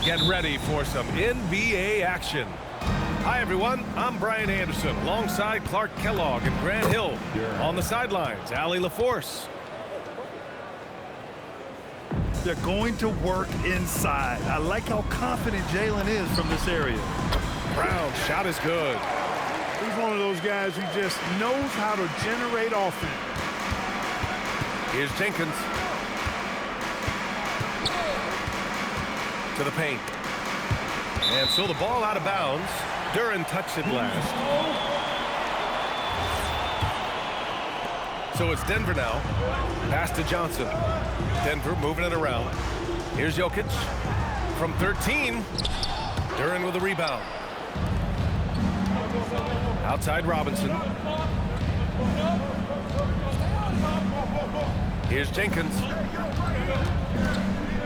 Get ready for some NBA action. Hi, everyone. I'm Brian Anderson alongside Clark Kellogg and Grant Hill. On the sidelines, Allie LaForce. They're going to work inside. I like how confident Jalen is from this area. Brown shot is good. He's one of those guys who just knows how to generate offense. Here's Jenkins. To the paint. And so the ball out of bounds. Duren touched it last. So it's Denver now. Pass to Johnson. Denver moving it around. Here's Jokic. From 13. Duren with a rebound. Outside Robinson. Here's Jenkins.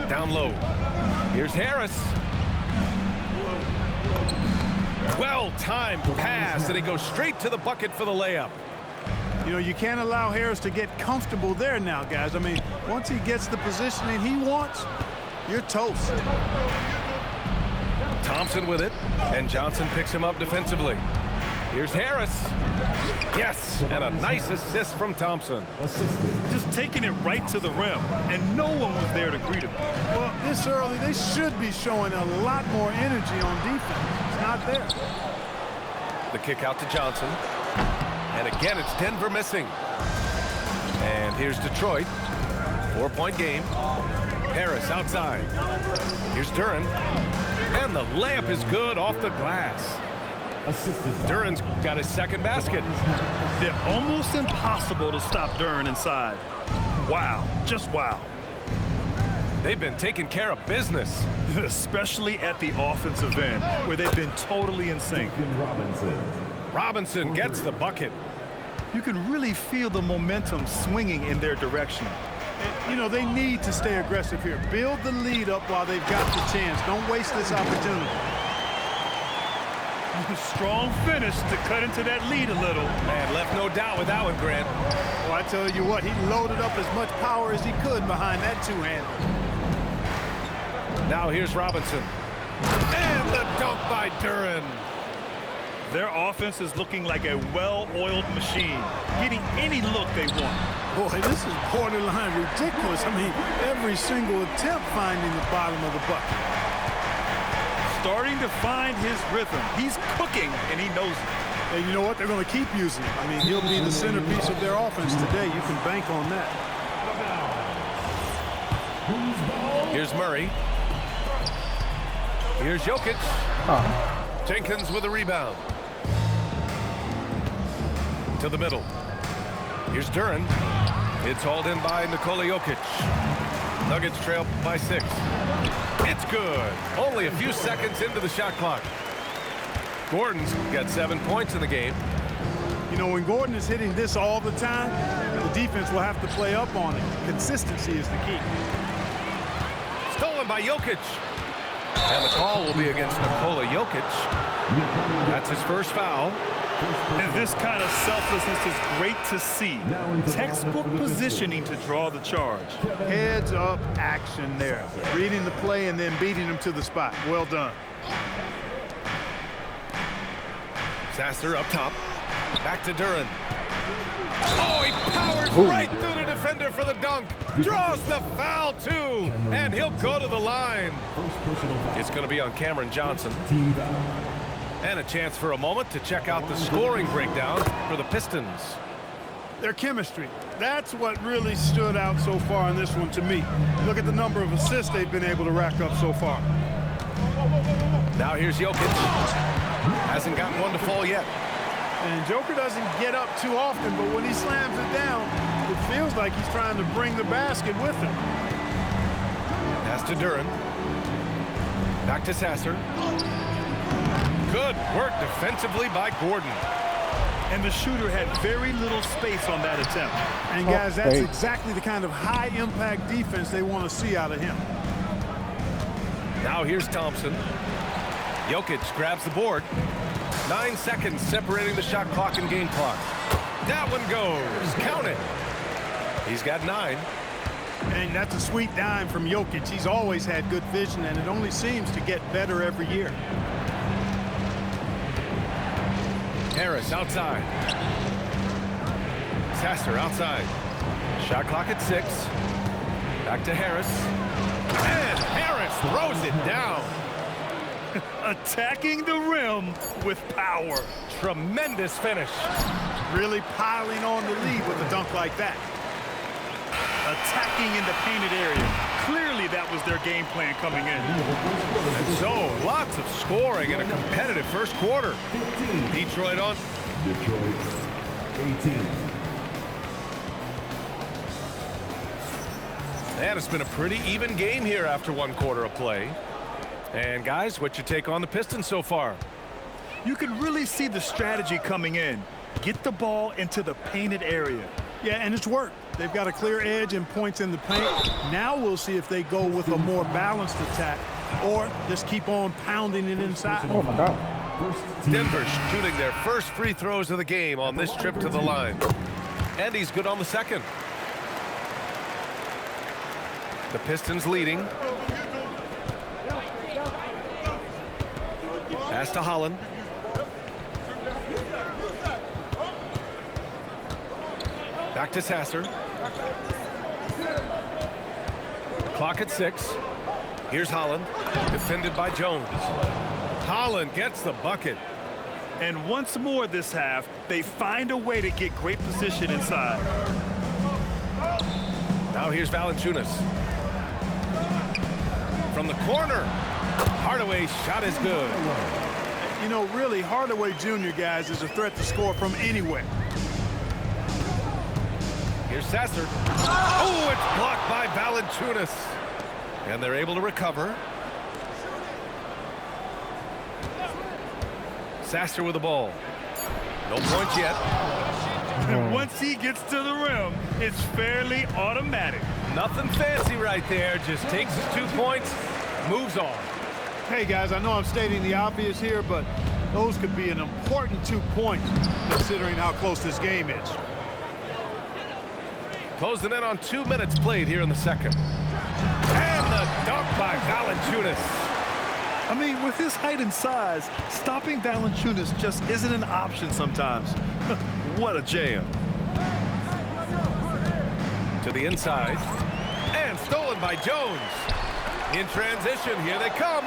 Down low. Here's Harris. Well-timed pass, and he goes straight to the bucket for the layup. You know, you can't allow Harris to get comfortable there now, guys. I mean, once he gets the positioning he wants, you're toast. Thompson with it, and Johnson picks him up defensively. Here's Harris. Yes, and a nice assist from Thompson. Just taking it right to the rim, and no one was there to greet him. Well, this early, they should be showing a lot more energy on defense. It's not there. The kick out to Johnson. And again, it's Denver missing. And here's Detroit. 4-point game. Harris outside. Here's Duren. And the layup is good off the glass. Duren's got his second basket. They're almost impossible to stop Duren inside. Wow, just wow. They've been taking care of business. Especially at the offensive end, where they've been totally in sync. Robinson gets the bucket. You can really feel the momentum swinging in their direction. And, you know, they need to stay aggressive here. Build the lead up while they've got the chance. Don't waste this opportunity. Strong finish to cut into that lead a little. Man, left no doubt with that one, Grant. Well, I tell you what, he loaded up as much power as he could behind that two-hander. Now here's Robinson. And the dunk by Duren. Their offense is looking like a well-oiled machine, getting any look they want. Boy, this is borderline ridiculous. I mean, every single attempt finding the bottom of the bucket. Starting to find his rhythm. He's cooking, and he knows it. And you know what? They're going to keep using him. I mean, he'll be the centerpiece of their offense today. You can bank on that. Here's Murray. Here's Jokic. Jenkins with a rebound. To the middle. Here's Duren. It's hauled in by Nikola Jokic. Nuggets trail by 6. It's good. Only a few seconds into the shot clock. Gordon's got 7 points in the game. You know, when Gordon is hitting this all the time, the defense will have to play up on it. Consistency is the key. Stolen by Jokic. And the call will be against Nikola Jokic. That's his first foul. And this kind of selflessness is great to see. Textbook positioning to draw the charge. Heads up action there. Reading the play and then beating him to the spot. Well done. Sasser up top. Back to Duren. Oh, he powers right through the defender for the dunk. Draws the foul, too. And he'll go to the line. It's going to be on Cameron Johnson. And a chance for a moment to check out the scoring breakdown for the Pistons. Their chemistry. That's what really stood out so far in this one to me. Look at the number of assists they've been able to rack up so far. Now here's Jokic. Hasn't gotten one to fall yet. And Joker doesn't get up too often, but when he slams it down, it feels like he's trying to bring the basket with him. Pass to Duren. Back to Sasser. Good work defensively by Gordon. And the shooter had very little space on that attempt. And guys, that's exactly the kind of high-impact defense they want to see out of him. Now here's Thompson. Jokic grabs the board. 9 seconds separating the shot clock and game clock. That one goes. Count it. He's got 9. And that's a sweet dime from Jokic. He's always had good vision, and it only seems to get better every year. Harris outside. Sasser outside. Shot clock at 6. Back to Harris. And Harris throws it down. Attacking the rim with power. Tremendous finish. Really piling on the lead with a dunk like that. Attacking in the painted area. Clearly that was their game plan coming in. And so, lots of scoring in a competitive first quarter. Detroit on. Detroit 18. And it's been a pretty even game here after one quarter of play. And guys, what's your take on the Pistons so far? You can really see the strategy coming in. Get the ball into the painted area. Yeah, and it's worked. They've got a clear edge and points in the paint. Now we'll see if they go with a more balanced attack or just keep on pounding it inside. Oh, my God. Denver shooting their first free throws of the game on this trip to the line. And he's good on the second. The Pistons leading. Pass to Holland. Back to Sasser. Clock at 6. Here's Holland. Defended by Jones. Holland gets the bucket. And once more this half, they find a way to get great position inside. Now here's Valanciunas. From the corner. Hardaway's shot is good. You know, really, Hardaway Jr., guys, is a threat to score from anywhere. Here's Sasser. Oh, it's blocked by Valanciunas. And they're able to recover. Sasser with the ball. No points yet. And once he gets to the rim, it's fairly automatic. Nothing fancy right there. Just takes his 2 points, moves on. Hey, guys, I know I'm stating the obvious here, but those could be an important 2 points considering how close this game is. Closing in on 2 minutes played here in the second. And the dunk by Valanciunas. I mean, with his height and size, stopping Valanciunas just isn't an option sometimes. What a jam. To the inside. And stolen by Jones. In transition, here they come.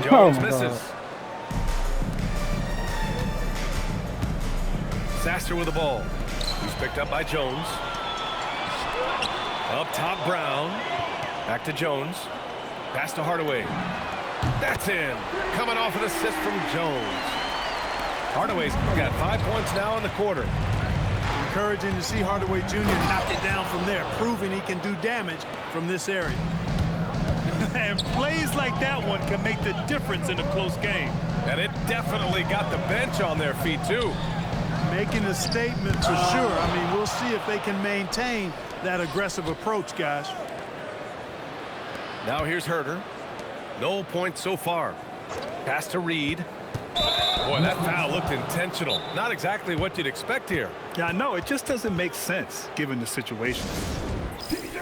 Jones misses. Sasser with the ball. He's picked up by Jones. Up top, Brown. Back to Jones. Pass to Hardaway. That's in. Coming off an assist from Jones. Hardaway's got 5 points now in the quarter. Encouraging to see Hardaway Jr. knock it down from there, proving he can do damage from this area. And plays like that one can make the difference in a close game. And it definitely got the bench on their feet, too. Making a statement for sure. I mean, we'll see if they can maintain that aggressive approach, guys. Now here's Herter. No points so far. Pass to Reed. Boy, that foul looked intentional. Not exactly what you'd expect here. Yeah, I know. It just doesn't make sense given the situation.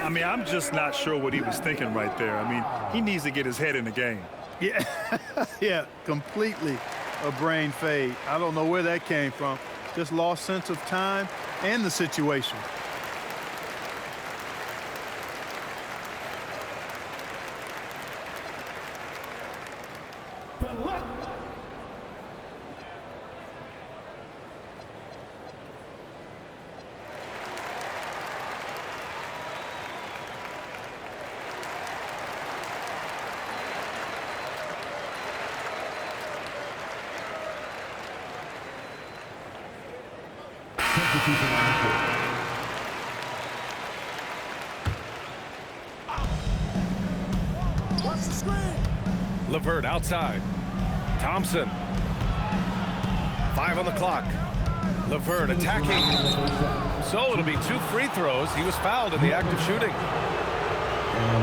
I mean, I'm just not sure what he was thinking right there. I mean, he needs to get his head in the game. Yeah, yeah, completely a brain fade. I don't know where that came from. Just lost sense of time and the situation. LeVert outside. Thompson. 5 on the clock. LeVert attacking. So it'll be 2 free throws. He was fouled in the act of shooting.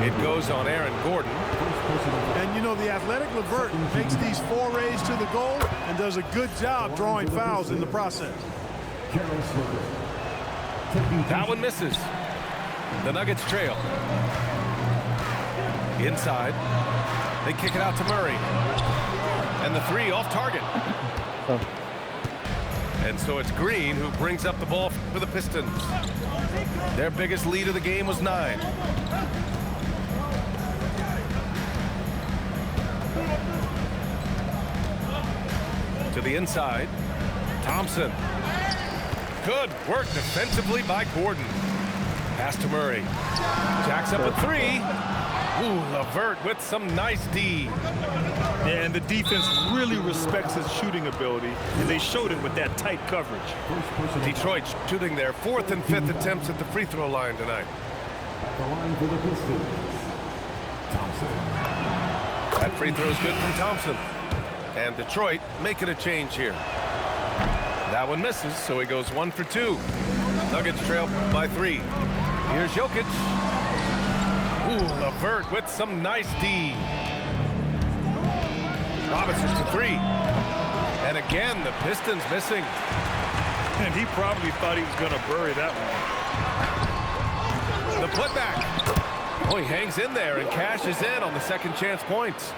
It goes on Aaron Gordon. And, you know, the athletic LeVert makes these forays to the goal and does a good job drawing fouls in the process. That one misses. The Nuggets trail. Inside. They kick it out to Murray. And the three off target. And so it's Green who brings up the ball for the Pistons. Their biggest lead of the game was 9. To the inside. Thompson. Good work defensively by Gordon. Pass to Murray. Jacks up a 3. Ooh, LeVert with some nice D. And the defense really respects his shooting ability, and they showed it with that tight coverage. Detroit shooting their 4th and 5th attempts at the free throw line tonight. The line for the Pistons. Thompson. That free throw is good from Thompson. And Detroit making a change here. That one misses, so he goes 1 for 2. Nuggets trail by 3. Here's Jokic. Ooh, LeVert with some nice D. Robinson to 3. And again, the Pistons missing. And he probably thought he was going to bury that one. The putback. Oh, he hangs in there and cashes in on the second chance points.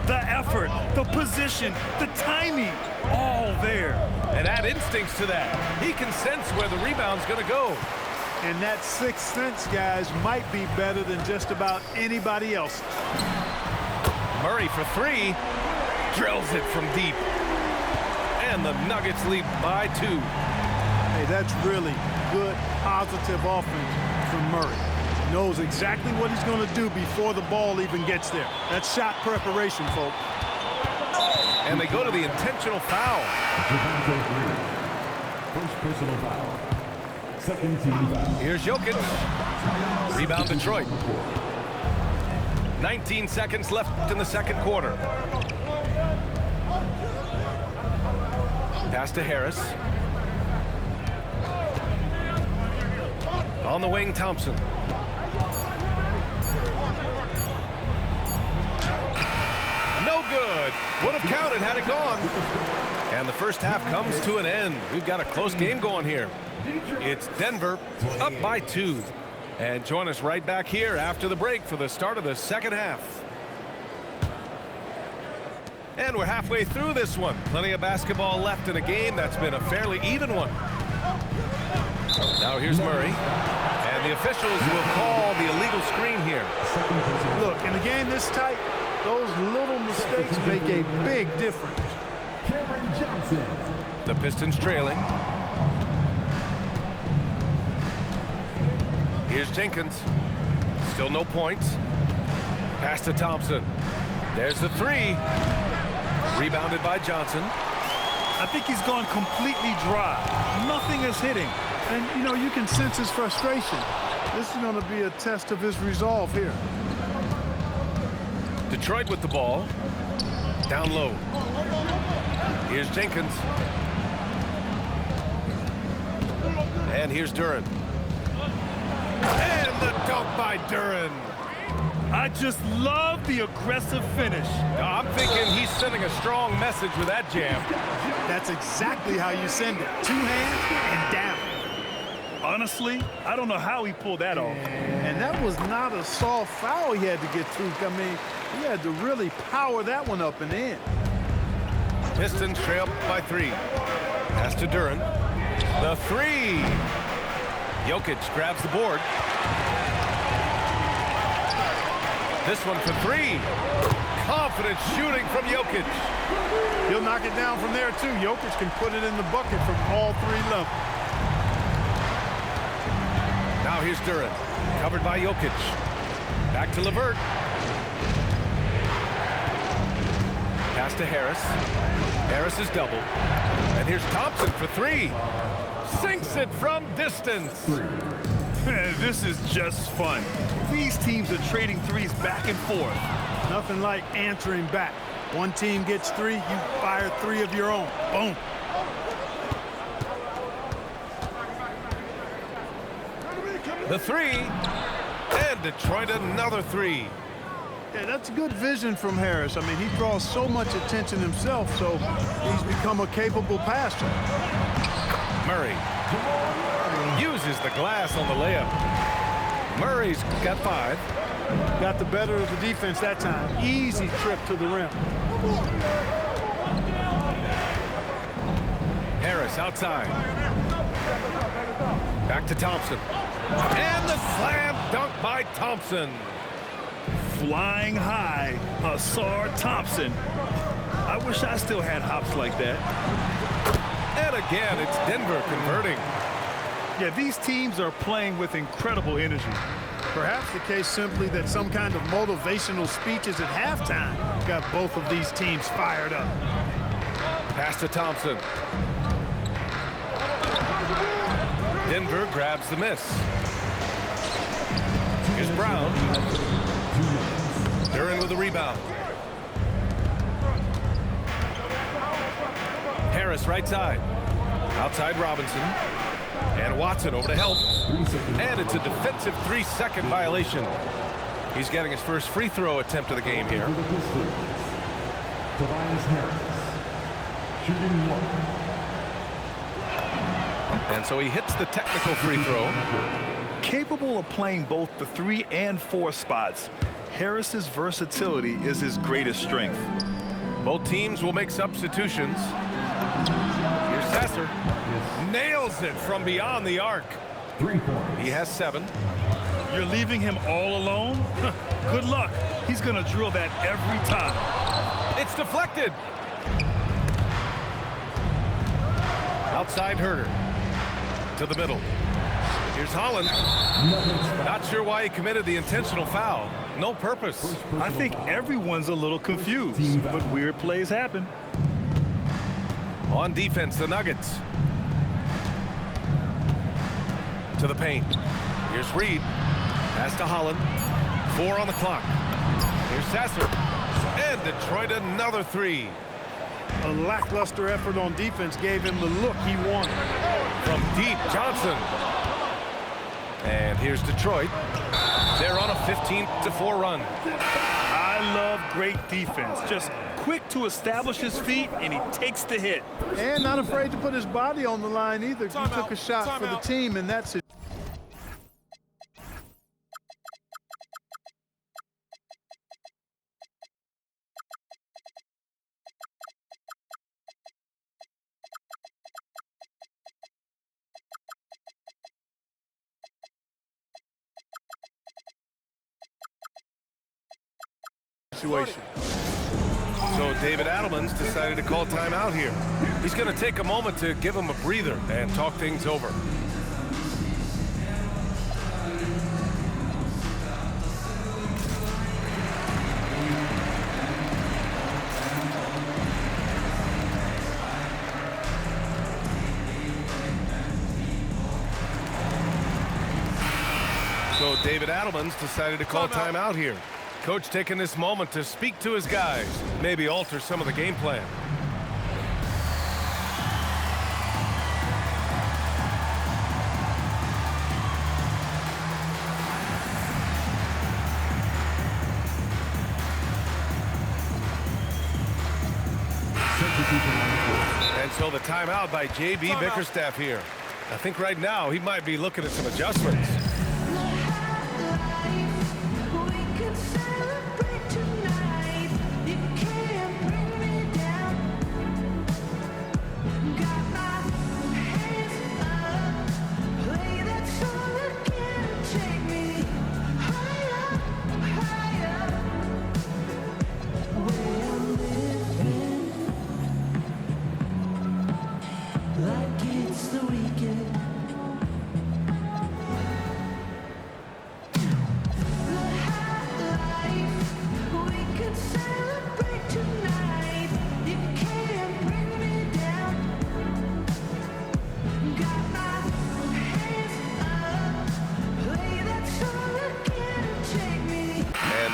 The effort, the position, the timing, all there. And add instincts to that. He can sense where the rebound's going to go. And that sixth sense, guys, might be better than just about anybody else. Murray for 3. Drills it from deep. And the Nuggets lead by 2. Hey, that's really good, positive offense from Murray. Knows exactly what he's going to do before the ball even gets there. That's shot preparation, folks. And they go to the intentional foul. First personal foul. Second team foul. Here's Jokic. Rebound Detroit. 19 seconds left in the second quarter. Pass to Harris. On the wing, Thompson. No good. Would have counted had it gone. And the first half comes to an end. We've got a close game going here. It's Denver up by 2. And join us right back here after the break for the start of the second half. And we're halfway through this one. Plenty of basketball left in a game that's been a fairly even one. Now here's Murray. And the officials will call the illegal screen here. Look, in a game this tight, those little mistakes make a big difference. Cameron Johnson. The Pistons trailing. Here's Jenkins. Still no points. Pass to Thompson. There's the 3. Rebounded by Johnson. I think he's gone completely dry. Nothing is hitting. And, you know, you can sense his frustration. This is going to be a test of his resolve here. Detroit with the ball. Down low. Here's Jenkins. And here's Duren. And the dunk by Duren. I just love the aggressive finish. I'm thinking he's sending a strong message with that jam. That's exactly how you send it. 2 hands and down. Honestly, I don't know how he pulled that off. And that was not a soft foul he had to get through. I mean, he had to really power that one up and in. Pistons trail by 3. Pass to Duren. The 3. Jokic grabs the board. This one for 3. Confident shooting from Jokic. He'll knock it down from there, too. Jokic can put it in the bucket from all 3 levels. Now here's Duren. Covered by Jokic. Back to LeVert. Pass to Harris. Harris is double. And here's Thompson for 3. Sinks it from distance. Man, this is just fun. These teams are trading threes back and forth. Nothing like answering back. One team gets 3, you fire 3 of your own. Boom. The 3. And Detroit another 3. Yeah, that's good vision from Harris. I mean, he draws so much attention himself, so he's become a capable passer. Murray. uses the glass on the layup. Murray's got 5. Got the better of the defense that time. Easy trip to the rim. Harris outside. Back to Thompson. And the slam dunk by Thompson. Flying high, Asar Thompson. I wish I still had hops like that. And again, it's Denver converting. Yeah, these teams are playing with incredible energy. Perhaps the case simply that some kind of motivational speeches at halftime got both of these teams fired up. Pass to Thompson. Denver grabs the miss. Here's Brown. Duran with the rebound. Harris right side. Outside Robinson. And Watson over to help. And it's a defensive 3-second violation. He's getting his first free throw attempt of the game here. Tobias Harris, shooting 1. And so he hits the technical free throw. Capable of playing both the 3 and 4 spots, Harris's versatility is his greatest strength. Both teams will make substitutions. Here's Sasser. Nails it from beyond the arc. 3 points. He has 7. You're leaving him all alone? Good luck. He's going to drill that every time. It's deflected. Outside Herter. To the middle. Here's Holland. Not sure why he committed the intentional foul. No purpose. I think everyone's a little confused, but weird plays happen. On defense, the Nuggets. To the paint. Here's Reed. Pass to Holland. 4 on the clock. Here's Sasser. And Detroit another 3. A lackluster effort on defense gave him the look he wanted. From deep, Johnson. And here's Detroit. They're on a 15-4 run. I love great defense. Just quick to establish his feet, and he takes the hit. And not afraid to put his body on the line either. He took a shot for the team in that situation. So David Adelman's decided to call timeout here. He's going to take a moment to give him a breather and talk things over. So David Adelman's decided to call timeout here. Coach taking this moment to speak to his guys, maybe alter some of the game plan. And so the timeout by J.B. Bickerstaff here. I think right now he might be looking at some adjustments.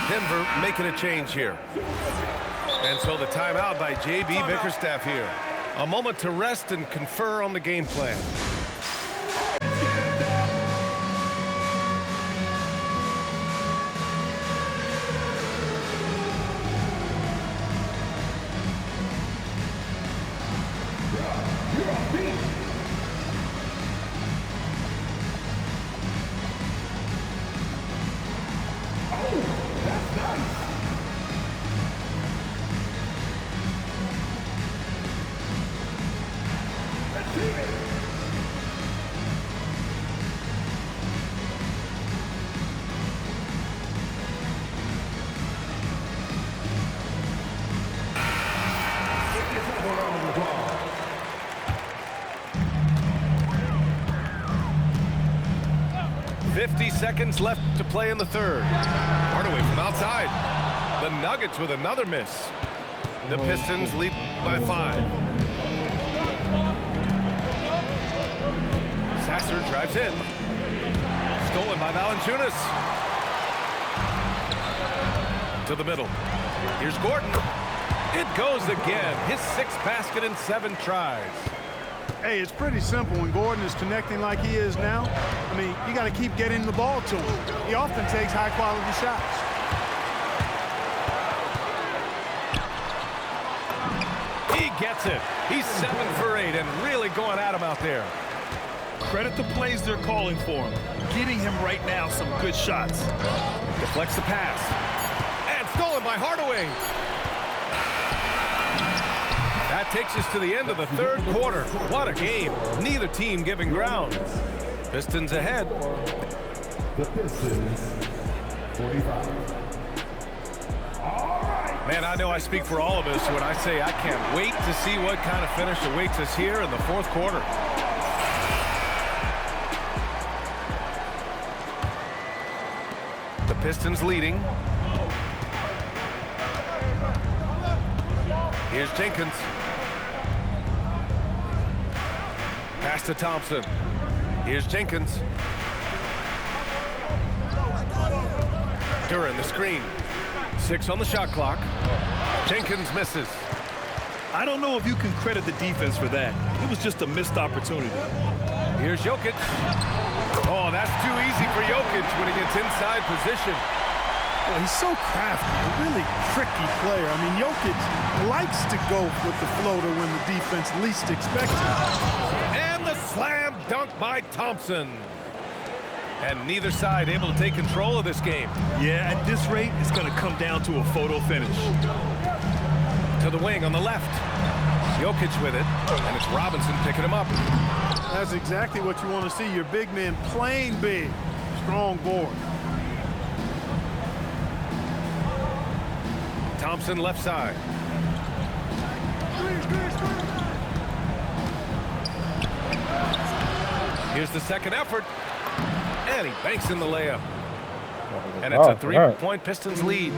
Denver making a change here. And so the timeout by J.B. Bickerstaff here. A moment to rest and confer on the game plan. 50 seconds left to play in the third. Hardaway from outside. The Nuggets with another miss. The Pistons lead by 5. Sasser drives in. Stolen by Valanciunas. To the middle. Here's Gordon. It goes again. His 6th basket in 7 tries. Hey, it's pretty simple when Gordon is connecting like he is now. I mean, you got to keep getting the ball to him. He often takes high-quality shots. He gets it. He's 7 for 8 and really going at him out there. Credit the plays they're calling for him. Getting him right now some good shots. Deflects the pass. And stolen by Hardaway. That takes us to the end of the third quarter. What a game. Neither team giving ground. Pistons ahead. The Pistons, 45. Man, I know I speak for all of us when I say I can't wait to see what kind of finish awaits us here in the fourth quarter. The Pistons leading. Here's Jenkins. Pass to Thompson. Here's Jenkins. Duran the screen. 6 on the shot clock. Jenkins misses. I don't know if you can credit the defense for that. It was just a missed opportunity. Here's Jokic. Oh, that's too easy for Jokic when he gets inside position. Well, he's so crafty, a really tricky player. I mean, Jokic likes to go with the floater when the defense least expects it. And the slam dunk by Thompson. And neither side able to take control of this game. Yeah, at this rate, it's going to come down to a photo finish. To the wing on the left. Jokic with it, and it's Robinson picking him up. That's exactly what you want to see. Your big men playing big. Strong board. Thompson left side. Here's the second effort. And he banks in the layup. And it's a 3-point Pistons lead.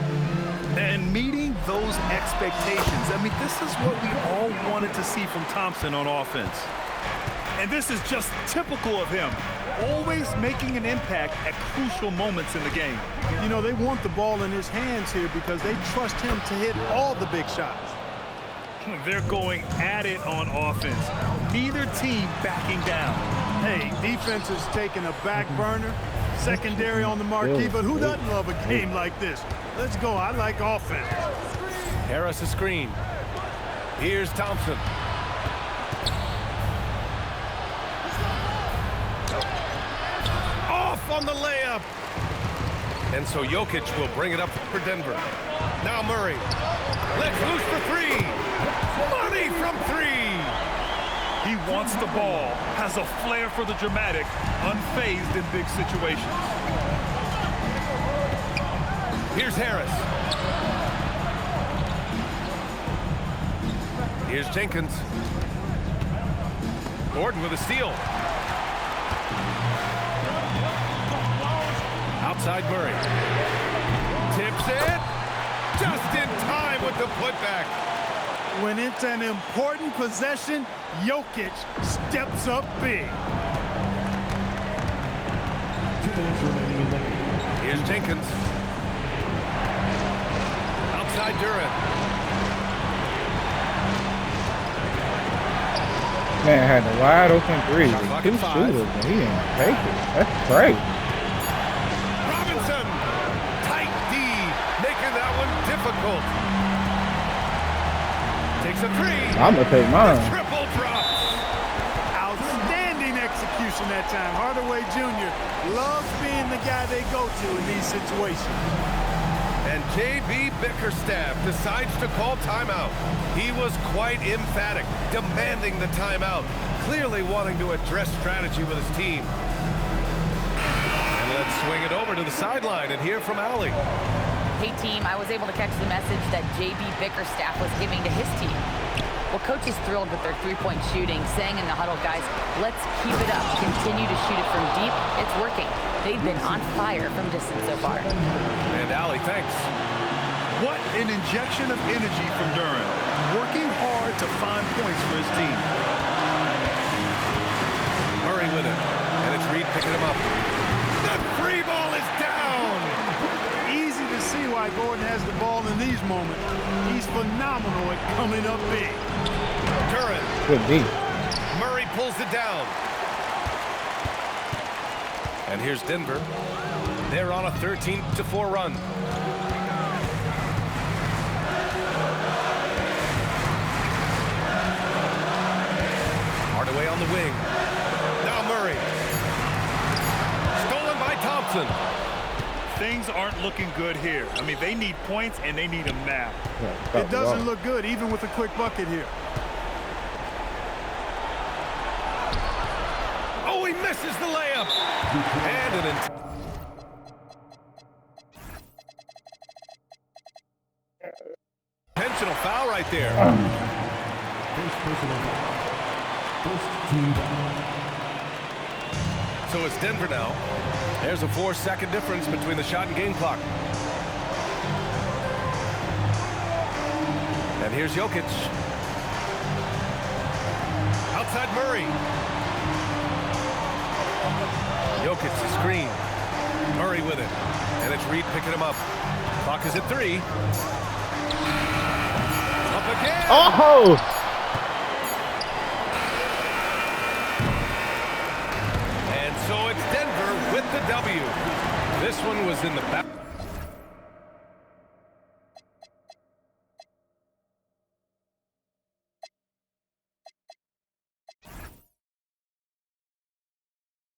And meeting those expectations. I mean, this is what we all wanted to see from Thompson on offense. And this is just typical of him. Always making an impact at crucial moments in the game. You know, they want the ball in his hands here because they trust him to hit all the big shots. They're going at it on offense. Neither team backing down. Hey, defense is taking a back burner. Secondary on the marquee, but who doesn't love a game like this? Let's go. I like offense. Harris a screen. Here's Thompson. Off on the layup. And so Jokic will bring it up for Denver. Now Murray. Let's loose for 3. Money from 3. He wants the ball, has a flair for the dramatic, unfazed in big situations. Here's Harris. Here's Jenkins. Gordon with a steal. Outside Murray. Tips it. Just in time with the putback. When it's an important possession, Jokic steps up big. 2 minutes remaining in the game. Here's Jenkins. Outside Duran. Man had a wide open 3 with 2 shooters and he didn't take it. That's great. Robinson. Tight D. Making that one difficult. Takes a 3. I'm gonna take mine. Triple drops. Outstanding execution that time. Hardaway Jr. loves being the guy they go to in these situations. And J.B. Bickerstaff decides to call timeout. He was quite emphatic, demanding the timeout, clearly wanting to address strategy with his team. And let's swing it over to the sideline and hear from Allie. Hey team, I was able to catch the message that J.B. Bickerstaff was giving to his team. Well, Coach is thrilled with their three-point shooting, saying in the huddle, guys, let's keep it up. Continue to shoot it from deep. It's working. They've been on fire from distance so far. And Allie, thanks. What an injection of energy from Duren, working hard to find points for his team. Murray with it, and it's Reed picking him up. The free ball is down! Easy to see why Gordon has the ball in these moments. He's phenomenal at coming up big. Duren. Good D. Murray pulls it down. And here's Denver. They're on a 13-4 run. Hardaway on the wing. Now Murray. Stolen by Thompson. Things aren't looking good here. I mean, they need points, and they need them now. Yeah, It doesn't look good, even with a quick bucket here. Oh, he misses the layup. And an intentional foul right there. First personal foul. First team foul. So it's Denver now. There's a 4-second difference between the shot and game clock. And here's Jokic. Outside Murray. Jokic the screen. Murray with it. And it's Reed picking him up. Clock is at 3. Up again. Oh! And so it's Denver with the W. This one was in the back.